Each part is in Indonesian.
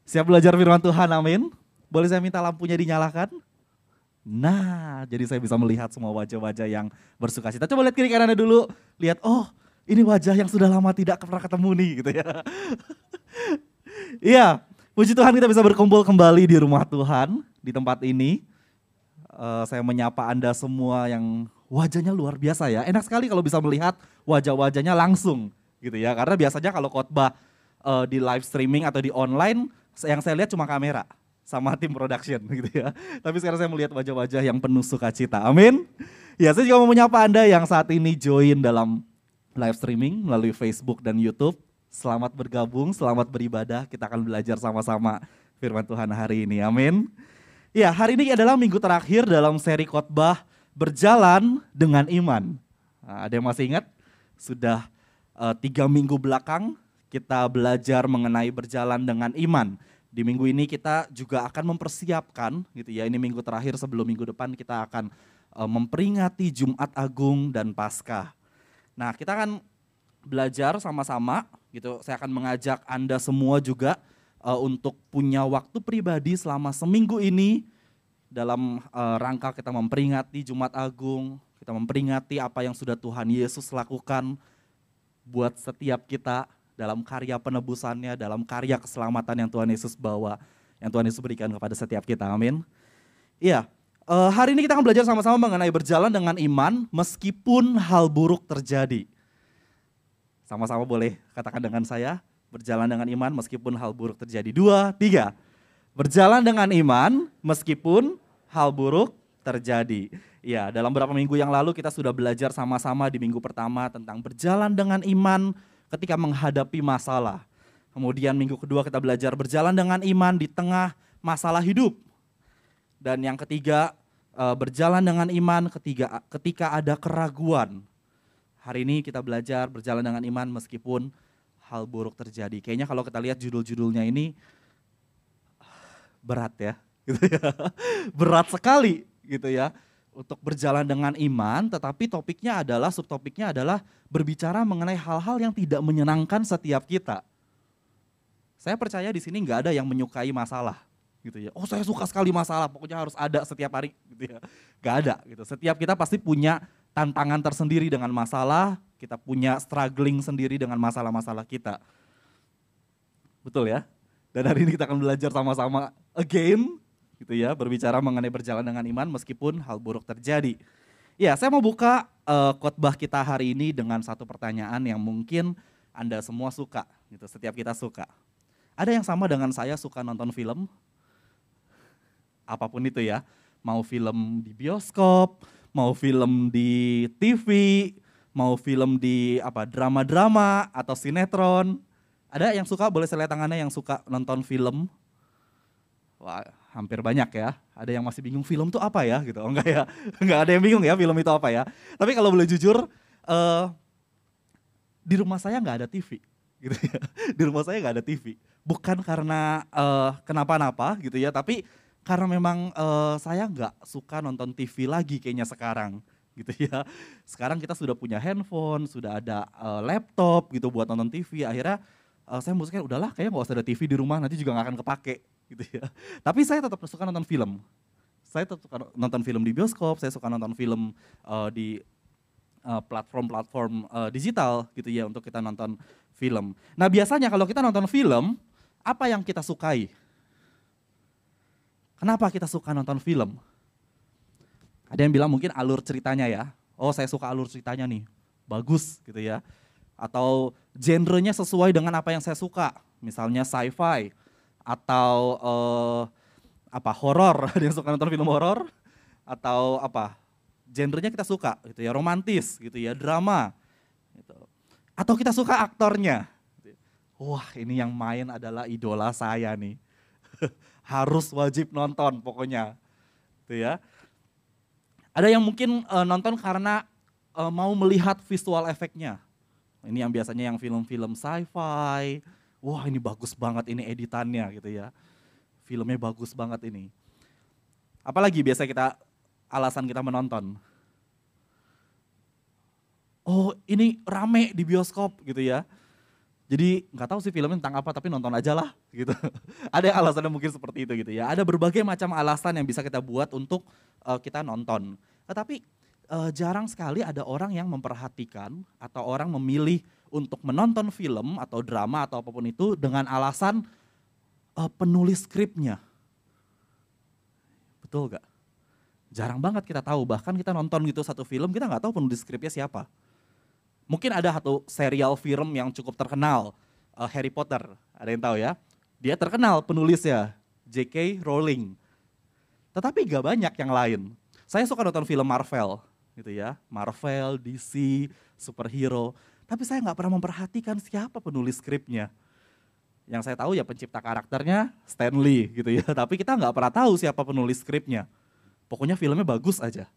Siap belajar firman Tuhan, amin. Boleh saya minta lampunya dinyalakan? Nah, jadi saya bisa melihat semua wajah-wajah yang bersukacita. Coba lihat kiri kanannya dulu, lihat, oh ini wajah yang sudah lama tidak pernah ketemu nih gitu ya. Iya, puji Tuhan kita bisa berkumpul kembali di rumah Tuhan, di tempat ini. Saya menyapa Anda semua yang wajahnya luar biasa ya. Enak sekali kalau bisa melihat wajah-wajahnya langsung gitu ya. Karena biasanya kalau khotbah di live streaming atau di online, yang saya lihat cuma kamera sama tim production gitu ya. Tapi sekarang saya melihat wajah-wajah yang penuh sukacita. Amin. Ya, saya juga mau menyapa Anda yang saat ini join dalam live streaming melalui Facebook dan YouTube. Selamat bergabung, selamat beribadah. Kita akan belajar sama-sama firman Tuhan hari ini. Amin. Ya, hari ini adalah minggu terakhir dalam seri khotbah berjalan dengan iman. Nah, ada yang masih ingat? Sudah 3 minggu belakang kita belajar mengenai berjalan dengan iman. Di minggu ini kita juga akan mempersiapkan gitu ya. Ini minggu terakhir sebelum minggu depan kita akan memperingati Jumat Agung dan Paskah. Nah, kita akan belajar sama-sama gitu. Saya akan mengajak Anda semua juga untuk punya waktu pribadi selama seminggu ini dalam rangka kita memperingati Jumat Agung, kita memperingati apa yang sudah Tuhan Yesus lakukan buat setiap kita dalam karya penebusannya, dalam karya keselamatan yang Tuhan Yesus bawa, yang Tuhan Yesus berikan kepada setiap kita, amin. Iya, hari ini kita akan belajar sama-sama mengenai berjalan dengan iman meskipun hal buruk terjadi. Sama-sama boleh katakan dengan saya, berjalan dengan iman meskipun hal buruk terjadi. 2, 3. Berjalan dengan iman meskipun hal buruk terjadi. Ya, dalam beberapa minggu yang lalu kita sudah belajar sama-sama di minggu pertama tentang berjalan dengan iman ketika menghadapi masalah. Kemudian minggu kedua kita belajar berjalan dengan iman di tengah masalah hidup. Dan yang ketiga, berjalan dengan iman ketika ada keraguan. Hari ini kita belajar berjalan dengan iman meskipun hal buruk terjadi. Kayaknya kalau kita lihat judul-judulnya ini berat ya, gitu ya. Berat sekali gitu ya. Untuk berjalan dengan iman, tetapi subtopiknya adalah berbicara mengenai hal-hal yang tidak menyenangkan setiap kita. Saya percaya di sini nggak ada yang menyukai masalah, gitu ya. Oh, saya suka sekali masalah, pokoknya harus ada setiap hari, gitu ya. Nggak ada, gitu. Setiap kita pasti punya tantangan tersendiri dengan masalah, kita punya struggling sendiri dengan masalah-masalah kita. Betul ya? Dan hari ini kita akan belajar sama-sama again, gitu ya, berbicara mengenai berjalan dengan iman meskipun hal buruk terjadi. Ya, saya mau buka khotbah kita hari ini dengan satu pertanyaan yang mungkin Anda semua suka, gitu. Setiap kita suka. Ada yang sama dengan saya suka nonton film? Apapun itu ya, mau film di bioskop, mau film di TV, mau film di drama-drama atau sinetron. Ada yang suka? Boleh saya lihat tangannya yang suka nonton film? Wah, hampir banyak ya. Ada yang masih bingung film itu apa ya gitu. Oh enggak ya, enggak ada yang bingung ya film itu apa ya. Tapi kalau boleh jujur, di rumah saya nggak ada TV gitu ya. Di rumah saya nggak ada TV. Bukan karena kenapa-napa gitu ya, tapi karena memang saya nggak suka nonton TV lagi kayaknya sekarang gitu ya. Sekarang kita sudah punya handphone, sudah ada laptop gitu buat nonton TV. Akhirnya saya mutuskan udahlah kayaknya nggak usah ada TV di rumah, nanti juga nggak akan kepake gitu ya. Tapi saya tetap suka nonton film. Saya tetap suka nonton film di bioskop, saya suka nonton film di platform-platform digital gitu ya untuk kita nonton film. Nah, biasanya kalau kita nonton film, apa yang kita sukai? Kenapa kita suka nonton film? Ada yang bilang mungkin alur ceritanya ya. Oh, saya suka alur ceritanya nih. Bagus gitu ya. Atau genrenya sesuai dengan apa yang saya suka. Misalnya sci-fi atau horor. Ada yang suka nonton film horor atau genrenya kita suka gitu ya, romantis gitu ya, drama gitu. Atau kita suka aktornya. Wah, ini yang main adalah idola saya nih. Harus wajib nonton pokoknya. Gitu ya. Ada yang mungkin nonton karena mau melihat visual efeknya. Ini yang biasanya yang film-film sci-fi. Wah, ini bagus banget ini editannya gitu ya. Filmnya bagus banget ini. Apalagi biasa alasan kita menonton. Oh, ini rame di bioskop gitu ya. Jadi nggak tahu sih filmnya tentang apa tapi nonton aja lah gitu. Ada yang alasannya mungkin seperti itu gitu ya. Ada berbagai macam alasan yang bisa kita buat untuk kita nonton. Tetapi jarang sekali ada orang yang memperhatikan atau orang memilih untuk menonton film atau drama atau apapun itu dengan alasan penulis skripnya. Betul gak? Jarang banget kita tahu, bahkan kita nonton gitu satu film kita nggak tahu penulis skripnya siapa. Mungkin ada satu serial film yang cukup terkenal, Harry Potter, ada yang tahu ya? Dia terkenal penulisnya, J.K. Rowling. Tetapi gak banyak yang lain. Saya suka nonton film Marvel, gitu ya, Marvel, DC, superhero. Tapi saya nggak pernah memperhatikan siapa penulis skripnya. Yang saya tahu ya pencipta karakternya Stan Lee gitu ya. Tapi kita nggak pernah tahu siapa penulis skripnya. Pokoknya filmnya bagus aja.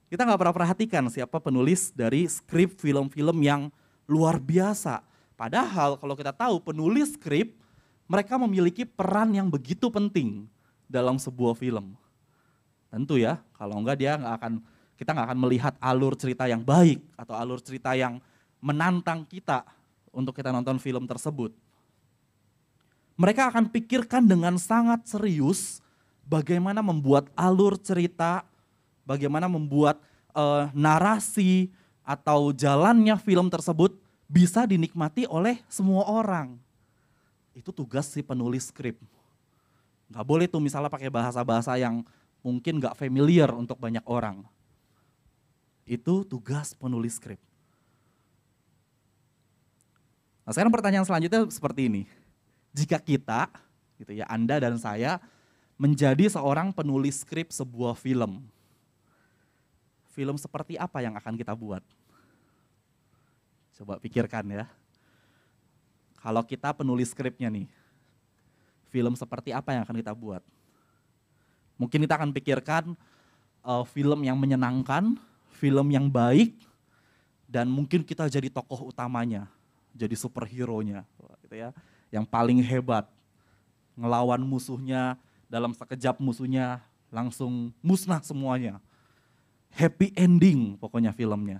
Kita nggak pernah perhatikan siapa penulis dari skrip film-film yang luar biasa. Padahal kalau kita tahu penulis skrip, mereka memiliki peran yang begitu penting dalam sebuah film. Tentu ya, kalau enggak kita nggak akan melihat alur cerita yang baik atau alur cerita yang menantang kita untuk kita nonton film tersebut. Mereka akan pikirkan dengan sangat serius bagaimana membuat alur cerita, bagaimana membuat narasi atau jalannya film tersebut bisa dinikmati oleh semua orang. Itu tugas si penulis skrip. Gak boleh tuh misalnya pakai bahasa-bahasa yang mungkin gak familiar untuk banyak orang. Itu tugas penulis skrip. Nah sekarang pertanyaan selanjutnya seperti ini. Jika kita, gitu ya, Anda dan saya menjadi seorang penulis skrip sebuah film, film seperti apa yang akan kita buat? Coba pikirkan ya. Kalau kita penulis skripnya nih, film seperti apa yang akan kita buat? Mungkin kita akan pikirkan film yang menyenangkan, film yang baik, dan mungkin kita jadi tokoh utamanya, jadi superhero-nya, gitu ya, yang paling hebat, ngelawan musuhnya, dalam sekejap musuhnya langsung musnah semuanya. Happy ending pokoknya filmnya.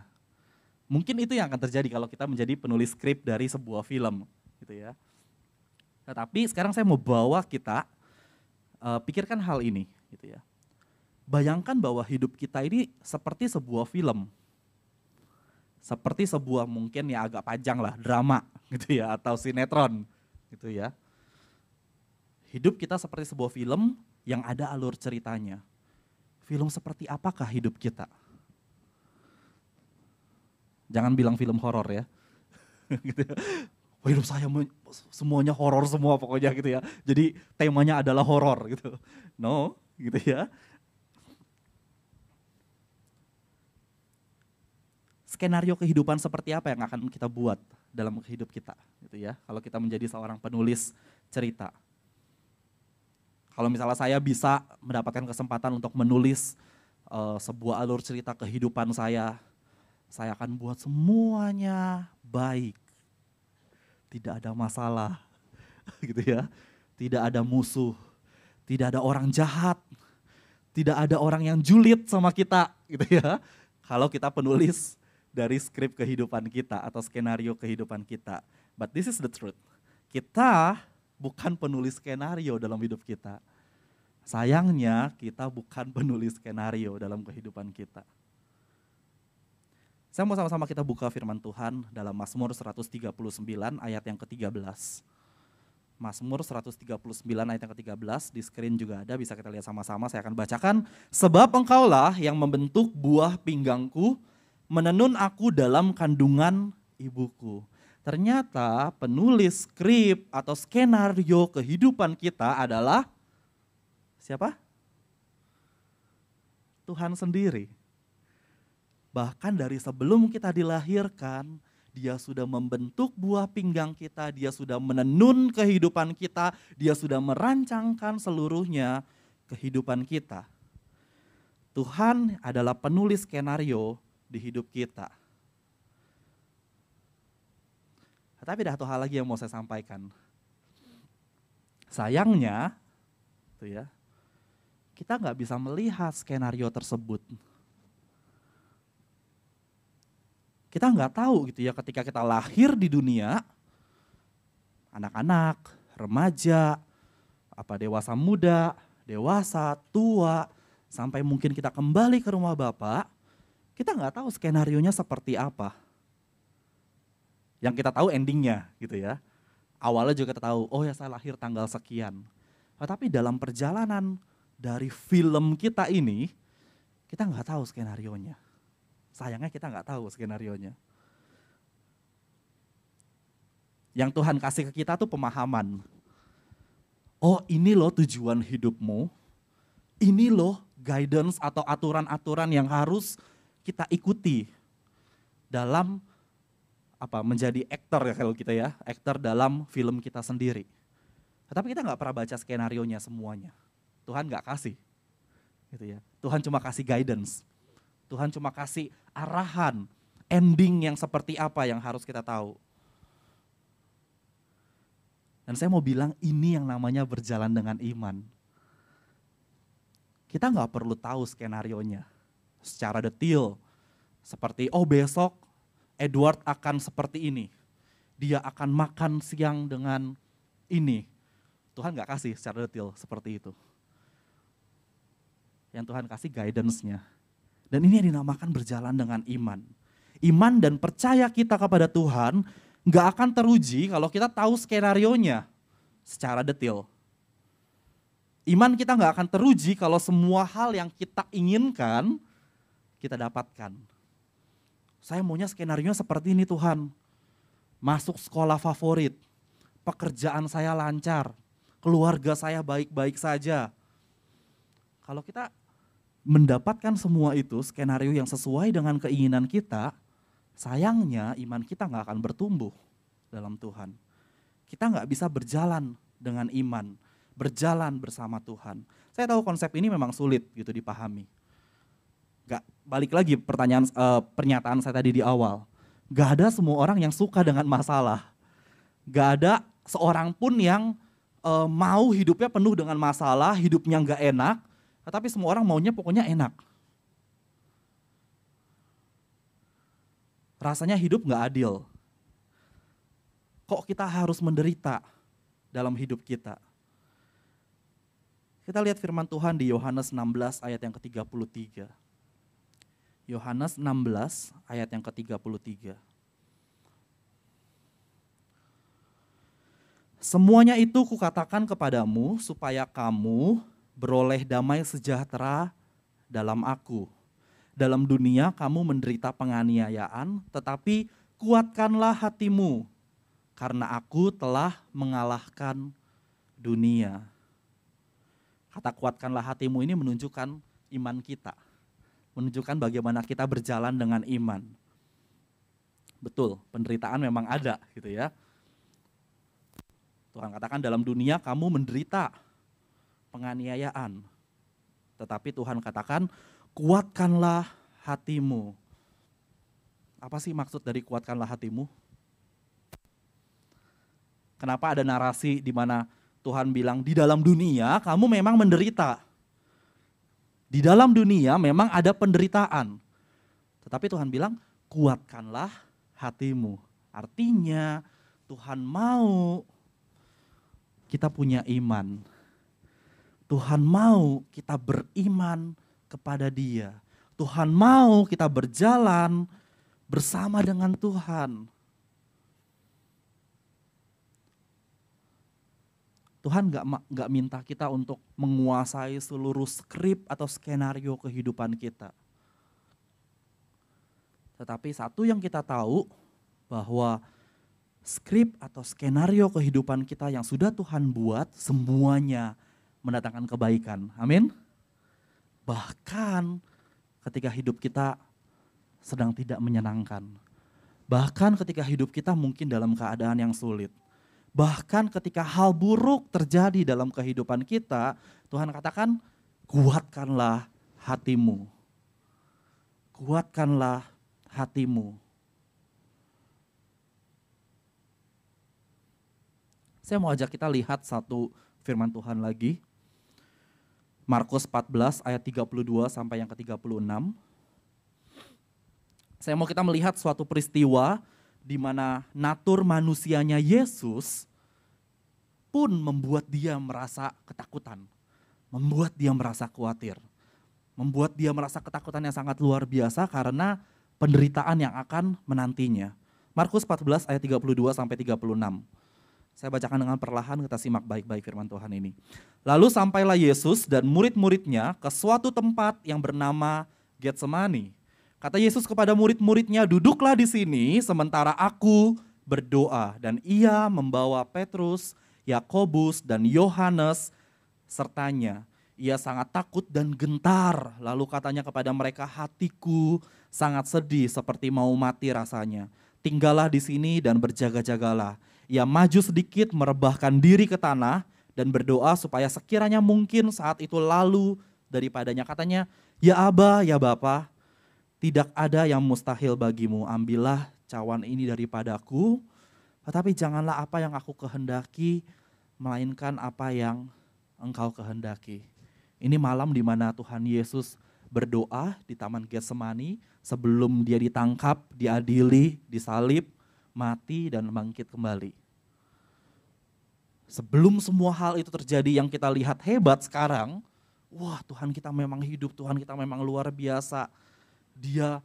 Mungkin itu yang akan terjadi kalau kita menjadi penulis skrip dari sebuah film, gitu ya. Tetapi sekarang saya mau bawa kita pikirkan hal ini, gitu ya. Bayangkan bahwa hidup kita ini seperti sebuah film. Seperti sebuah mungkin ya agak panjang lah, drama gitu ya, atau sinetron gitu ya. Hidup kita seperti sebuah film yang ada alur ceritanya. Film seperti apakah hidup kita? Jangan bilang film horor ya. Gitu ya. Oh, hidup saya semuanya horor semua pokoknya gitu ya. Jadi temanya adalah horor gitu. No, gitu ya. Skenario kehidupan seperti apa yang akan kita buat dalam hidup kita gitu ya. Kalau kita menjadi seorang penulis cerita. Kalau misalnya saya bisa mendapatkan kesempatan untuk menulis sebuah alur cerita kehidupan saya akan buat semuanya baik. Tidak ada masalah, gitu ya. Tidak ada musuh, tidak ada orang jahat, tidak ada orang yang julid sama kita, gitu ya. Kalau kita penulis dari skrip kehidupan kita atau skenario kehidupan kita. But this is the truth. Kita bukan penulis skenario dalam hidup kita. Sayangnya kita bukan penulis skenario dalam kehidupan kita. Saya mau sama-sama kita buka firman Tuhan dalam Mazmur 139 ayat yang ke-13. Mazmur 139 ayat yang ke-13, di screen juga ada, bisa kita lihat sama-sama, saya akan bacakan. Sebab engkaulah yang membentuk buah pinggangku, menenun aku dalam kandungan ibuku. Ternyata penulis skrip atau skenario kehidupan kita adalah siapa? Tuhan sendiri. Bahkan dari sebelum kita dilahirkan, Dia sudah membentuk buah pinggang kita, Dia sudah menenun kehidupan kita, Dia sudah merancangkan seluruhnya kehidupan kita. Tuhan adalah penulis skenario di hidup kita. Tapi ada satu hal lagi yang mau saya sampaikan. Sayangnya, tuh ya, kita nggak bisa melihat skenario tersebut. Kita nggak tahu gitu ya ketika kita lahir di dunia, anak-anak, remaja, dewasa muda, dewasa, tua, sampai mungkin kita kembali ke rumah Bapak, kita nggak tahu skenarionya seperti apa. Yang kita tahu endingnya gitu ya. Awalnya juga kita tahu, oh ya saya lahir tanggal sekian. Tetapi dalam perjalanan dari film kita ini, kita nggak tahu skenarionya. Sayangnya kita nggak tahu skenarionya. Yang Tuhan kasih ke kita tuh pemahaman. Oh ini loh tujuan hidupmu, ini loh guidance atau aturan-aturan yang harus kita ikuti dalam menjadi aktor ya kalau kita ya, aktor dalam film kita sendiri. Tapi kita nggak pernah baca skenarionya semuanya. Tuhan nggak kasih, gitu ya. Tuhan cuma kasih guidance, Tuhan cuma kasih arahan, ending yang seperti apa yang harus kita tahu. Dan saya mau bilang ini yang namanya berjalan dengan iman. Kita nggak perlu tahu skenarionya secara detail. Seperti besok Edward akan seperti ini. Dia akan makan siang dengan ini. Tuhan nggak kasih secara detail seperti itu. Yang Tuhan kasih guidance-nya. Dan ini yang dinamakan berjalan dengan iman. Iman dan percaya kita kepada Tuhan nggak akan teruji kalau kita tahu skenarionya secara detail. Iman kita nggak akan teruji kalau semua hal yang kita inginkan kita dapatkan. Saya maunya skenarionya seperti ini Tuhan. Masuk sekolah favorit, pekerjaan saya lancar, keluarga saya baik-baik saja. Kalau kita mendapatkan semua itu, skenario yang sesuai dengan keinginan kita, sayangnya iman kita nggak akan bertumbuh dalam Tuhan. Kita nggak bisa berjalan dengan iman, berjalan bersama Tuhan. Saya tahu konsep ini memang sulit gitu dipahami. Gak, balik lagi pernyataan saya tadi di awal. Gak ada semua orang yang suka dengan masalah. Gak ada seorang pun yang mau hidupnya penuh dengan masalah, hidupnya gak enak, tetapi semua orang maunya pokoknya enak. Rasanya hidup gak adil. Kok kita harus menderita dalam hidup kita? Kita lihat firman Tuhan di Yohanes 16 ayat yang ke-33. Yohanes 16 ayat yang ke-33. Semuanya itu kukatakan kepadamu supaya kamu beroleh damai sejahtera dalam aku. Dalam dunia kamu menderita penganiayaan, tetapi kuatkanlah hatimu, karena aku telah mengalahkan dunia. Kata kuatkanlah hatimu ini menunjukkan iman kita. Menunjukkan bagaimana kita berjalan dengan iman. Betul, penderitaan memang ada gitu ya. Tuhan katakan dalam dunia kamu menderita penganiayaan. Tetapi Tuhan katakan kuatkanlah hatimu. Apa sih maksud dari kuatkanlah hatimu? Kenapa ada narasi di mana Tuhan bilang di dalam dunia kamu memang menderita. Di dalam dunia memang ada penderitaan. Tetapi Tuhan bilang kuatkanlah hatimu. Artinya Tuhan mau kita punya iman. Tuhan mau kita beriman kepada Dia. Tuhan mau kita berjalan bersama dengan Tuhan. Tuhan gak minta kita untuk menguasai seluruh skrip atau skenario kehidupan kita. Tetapi satu yang kita tahu bahwa skrip atau skenario kehidupan kita yang sudah Tuhan buat semuanya mendatangkan kebaikan. Amin. Bahkan ketika hidup kita sedang tidak menyenangkan. Bahkan ketika hidup kita mungkin dalam keadaan yang sulit. Bahkan ketika hal buruk terjadi dalam kehidupan kita, Tuhan katakan, kuatkanlah hatimu. Kuatkanlah hatimu. Saya mau ajak kita lihat satu firman Tuhan lagi. Markus 14 ayat 32 sampai yang ke-36. Saya mau kita melihat suatu peristiwa di mana natur manusianya Yesus pun membuat dia merasa ketakutan, membuat dia merasa khawatir, membuat dia merasa ketakutan yang sangat luar biasa karena penderitaan yang akan menantinya. Markus 14 ayat 32 sampai 36. Saya bacakan dengan perlahan, kita simak baik-baik firman Tuhan ini. Lalu sampailah Yesus dan murid-muridnya ke suatu tempat yang bernama Getsemani. Kata Yesus kepada murid-muridnya, duduklah di sini sementara aku berdoa. Dan ia membawa Petrus, Yakobus, dan Yohanes sertanya. Ia sangat takut dan gentar. Lalu katanya kepada mereka, hatiku sangat sedih seperti mau mati rasanya. Tinggallah di sini dan berjaga-jagalah. Ia maju sedikit merebahkan diri ke tanah dan berdoa supaya sekiranya mungkin saat itu lalu daripadanya. Katanya, ya Aba, ya Bapa, tidak ada yang mustahil bagimu. Ambillah cawan ini daripadaku, tetapi janganlah apa yang aku kehendaki, melainkan apa yang engkau kehendaki. Ini malam di mana Tuhan Yesus berdoa di Taman Getsemani sebelum dia ditangkap, diadili, disalib, mati dan bangkit kembali. Sebelum semua hal itu terjadi yang kita lihat hebat sekarang, wah Tuhan kita memang hidup, Tuhan kita memang luar biasa. Dia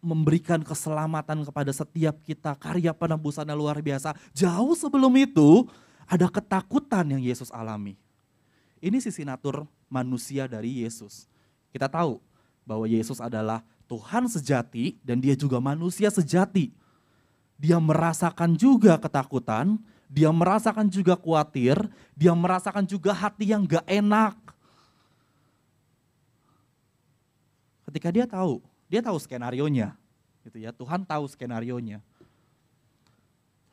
memberikan keselamatan kepada setiap kita, karya penebusannya luar biasa. Jauh sebelum itu ada ketakutan yang Yesus alami. Ini sisi natur manusia dari Yesus. Kita tahu bahwa Yesus adalah Tuhan sejati dan dia juga manusia sejati. Dia merasakan juga ketakutan, dia merasakan juga khawatir, dia merasakan juga hati yang gak enak. Ketika dia tahu skenarionya, gitu ya. Tuhan tahu skenarionya.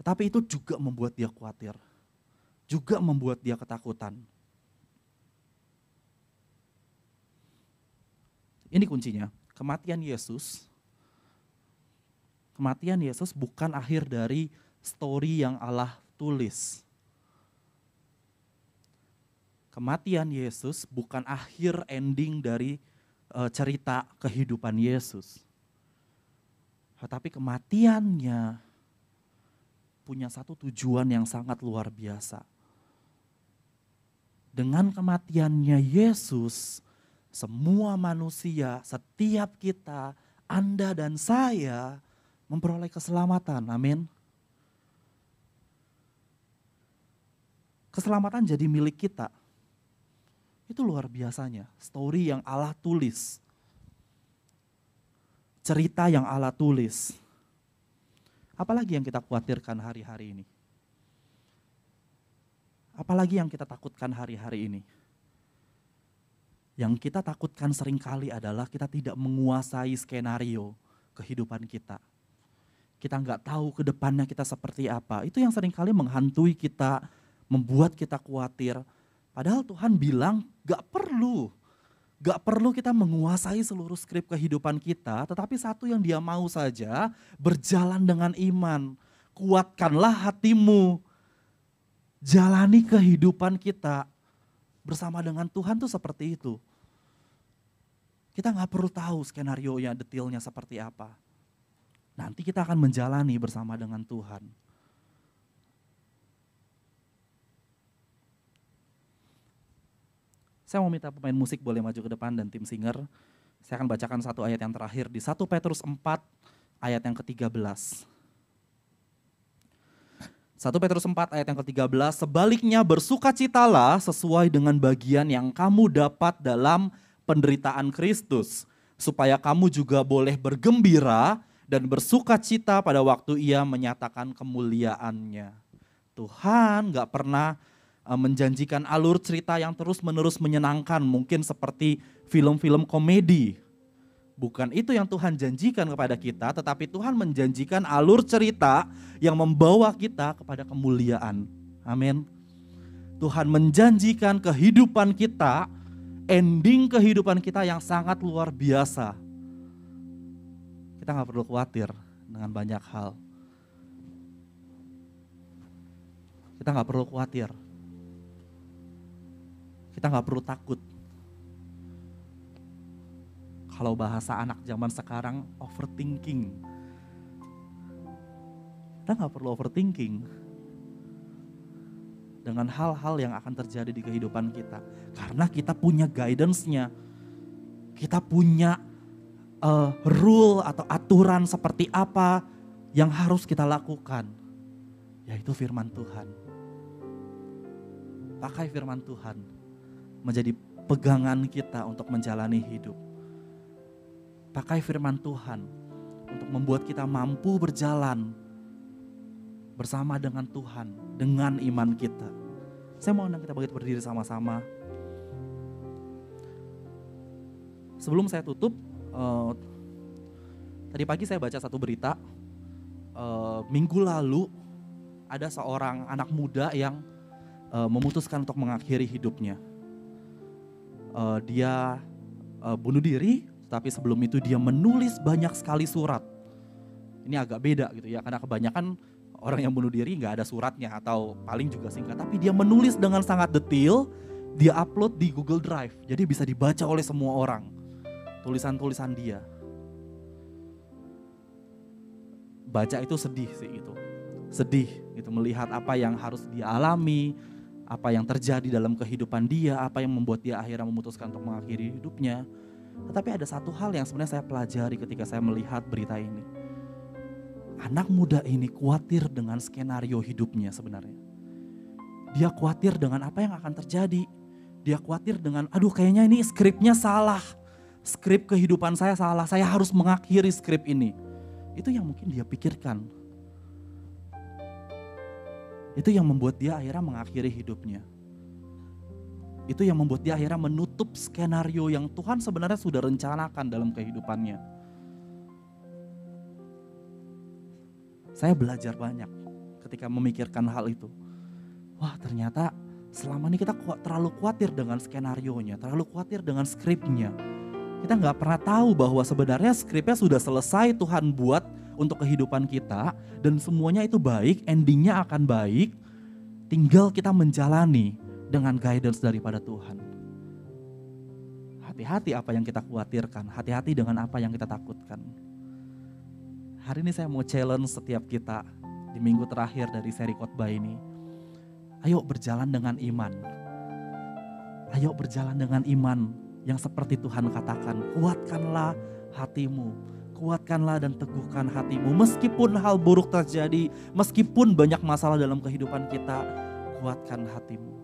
Tetapi itu juga membuat dia khawatir, juga membuat dia ketakutan. Ini kuncinya, kematian Yesus bukan akhir dari story yang Allah tulis. Kematian Yesus bukan akhir ending dari cerita kehidupan Yesus. Tetapi kematiannya punya satu tujuan yang sangat luar biasa. Dengan kematiannya Yesus, semua manusia, setiap kita, Anda dan saya memperoleh keselamatan. Amin. Keselamatan jadi milik kita. Itu luar biasanya. Story yang Allah tulis. Cerita yang Allah tulis. Apalagi yang kita khawatirkan hari-hari ini? Apalagi yang kita takutkan hari-hari ini? Yang kita takutkan seringkali adalah kita tidak menguasai skenario kehidupan kita. Kita nggak tahu ke depannya kita seperti apa. Itu yang seringkali menghantui kita, membuat kita khawatir. Padahal Tuhan bilang gak perlu kita menguasai seluruh skrip kehidupan kita, tetapi satu yang Dia mau saja, berjalan dengan iman. Kuatkanlah hatimu, jalani kehidupan kita bersama dengan Tuhan tuh seperti itu. Kita gak perlu tahu skenarionya, detailnya seperti apa. Nanti kita akan menjalani bersama dengan Tuhan. Saya mau minta pemain musik boleh maju ke depan dan tim singer. Saya akan bacakan satu ayat yang terakhir di 1 Petrus 4 ayat yang ke-13. 1 Petrus 4 ayat yang ke-13, sebaliknya bersukacitalah sesuai dengan bagian yang kamu dapat dalam penderitaan Kristus, supaya kamu juga boleh bergembira dan bersukacita pada waktu Ia menyatakan kemuliaannya. Tuhan gak pernah menjanjikan alur cerita yang terus-menerus menyenangkan, mungkin seperti film-film komedi. Bukan itu yang Tuhan janjikan kepada kita, tetapi Tuhan menjanjikan alur cerita yang membawa kita kepada kemuliaan. Amin. Tuhan menjanjikan kehidupan kita, ending kehidupan kita yang sangat luar biasa. Kita gak perlu khawatir dengan banyak hal. Kita gak perlu khawatir. Kita gak perlu takut. Kalau bahasa anak zaman sekarang, overthinking. Kita gak perlu overthinking. dengan hal-hal yang akan terjadi di kehidupan kita. Karena kita punya guidance-nya. Kita punya rule atau aturan seperti apa yang harus kita lakukan. Yaitu firman Tuhan. Pakai firman Tuhan menjadi pegangan kita untuk menjalani hidup. Pakai firman Tuhan untuk membuat kita mampu berjalan bersama dengan Tuhan, dengan iman kita. Saya mau undang kita berdiri sama-sama. Sebelum saya tutup, tadi pagi saya baca satu berita. Minggu lalu ada seorang anak muda yang memutuskan untuk mengakhiri hidupnya. Dia bunuh diri, tapi sebelum itu dia menulis banyak sekali surat. Ini agak beda gitu ya, karena kebanyakan orang yang bunuh diri nggak ada suratnya atau paling juga singkat. Tapi dia menulis dengan sangat detail, dia upload di Google Drive, jadi bisa dibaca oleh semua orang. Tulisan-tulisan dia. Baca itu sedih sih itu. Sedih gitu melihat apa yang harus dia alami, apa yang terjadi dalam kehidupan dia, apa yang membuat dia akhirnya memutuskan untuk mengakhiri hidupnya. Tetapi ada satu hal yang sebenarnya saya pelajari ketika saya melihat berita ini. Anak muda ini khawatir dengan skenario hidupnya sebenarnya. Dia khawatir dengan apa yang akan terjadi. Dia khawatir dengan, aduh kayaknya ini skripnya salah. Skrip kehidupan saya salah, saya harus mengakhiri skrip ini. Itu yang mungkin dia pikirkan. Itu yang membuat dia akhirnya mengakhiri hidupnya. Itu yang membuat dia akhirnya menutup skenario yang Tuhan sebenarnya sudah rencanakan dalam kehidupannya. Saya belajar banyak ketika memikirkan hal itu. Wah ternyata selama ini kita terlalu khawatir dengan skenarionya, terlalu khawatir dengan skripnya. Kita gak pernah tahu bahwa sebenarnya skripnya sudah selesai Tuhan buat untuk kehidupan kita. Dan semuanya itu baik, endingnya akan baik. Tinggal kita menjalani dengan guidance daripada Tuhan. Hati-hati apa yang kita khawatirkan, hati-hati dengan apa yang kita takutkan. Hari ini saya mau challenge setiap kita di minggu terakhir dari seri khotbah ini. Ayo berjalan dengan iman. Ayo berjalan dengan iman yang seperti Tuhan katakan. Kuatkanlah hatimu, kuatkanlah dan teguhkan hatimu. Meskipun hal buruk terjadi, meskipun banyak masalah dalam kehidupan kita, kuatkan hatimu.